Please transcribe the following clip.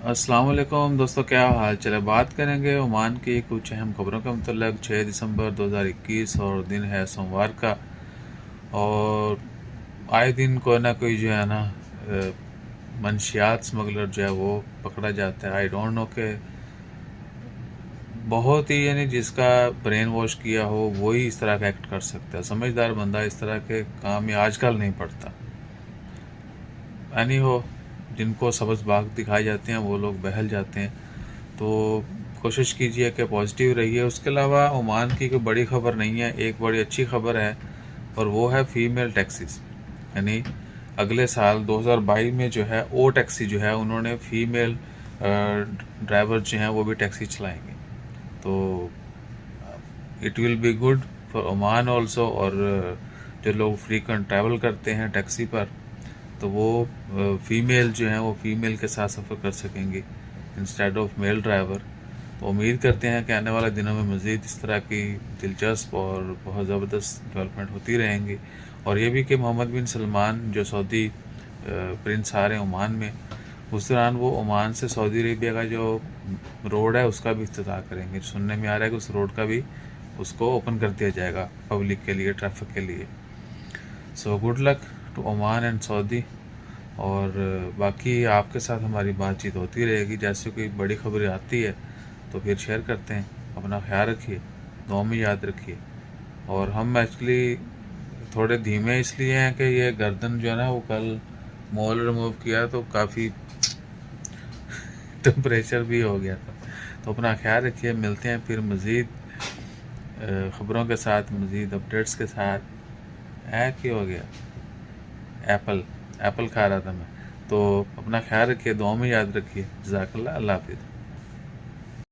अस्सलाम वालेकुम दोस्तों, क्या हाल चाल है। बात करेंगे ओमान की कुछ अहम खबरों के मतलब 6 दिसंबर 2021 और दिन है सोमवार का। और आए दिन कोई ना कोई जो है ना मंशियात स्मगलर जो है वो पकड़ा जाता है। आई डोंट नो के बहुत ही यानी जिसका ब्रेन वॉश किया हो वही इस तरह का एक्ट कर सकता है। समझदार बंदा इस तरह के काम में आजकल नहीं पड़ता। यानी हो जिनको सब्ज़ बाग दिखाए जाते हैं वो लोग बहल जाते हैं। तो कोशिश कीजिए कि पॉजिटिव रहिए। उसके अलावा ओमान की कोई बड़ी खबर नहीं है, एक बड़ी अच्छी खबर है और वो है फीमेल टैक्सीज। यानी अगले साल 2022 में जो है ओ टैक्सी जो है उन्होंने फीमेल ड्राइवर जो हैं वो भी टैक्सी चलाएंगे। तो it will be good for Oman also. और जो लोग फ्रीक्वेंट ट्रैवल करते हैं टैक्सी पर तो वो फीमेल जो हैं वो फीमेल के साथ सफ़र कर सकेंगी इंस्टेड ऑफ मेल ड्राइवर। तो उम्मीद करते हैं कि आने वाले दिनों में मज़ीद इस तरह की दिलचस्प और बहुत ज़बरदस्त डेवलपमेंट होती रहेंगी। और ये भी कि मोहम्मद बिन सलमान जो सऊदी प्रिंस आ रहे हैं ओमान में, उस दौरान वो ओमान से सऊदी अरेबिया का जो रोड है उसका भी इफ्तिताह करेंगे। सुनने में आ रहा है कि उस रोड का भी उसको ओपन कर दिया जाएगा पब्लिक के लिए, ट्रैफिक के लिए। So good luck to Oman and Saudi. और बाकी आपके साथ हमारी बातचीत होती रहेगी। जैसे कोई बड़ी खबर आती है तो फिर शेयर करते हैं। अपना ख्याल रखिए, दुआ में याद रखिए। और हम एक्चुअली थोड़े धीमे इसलिए हैं कि ये गर्दन जो है ना वो कल मोल रिमूव किया तो काफ़ी टेम्परेचर भी हो गया था। तो अपना ख्याल रखिए। मिलते हैं फिर मज़ीद ख़बरों के साथ, मज़ीद अपडेट्स के साथ। क्या हो गया, एप्पल एप्पल खा रहा था मैं। तो अपना ख्याल रखिए, दुआ में याद रखिए। जज़ाकल्लाह, अल्लाह हाफ़िज़।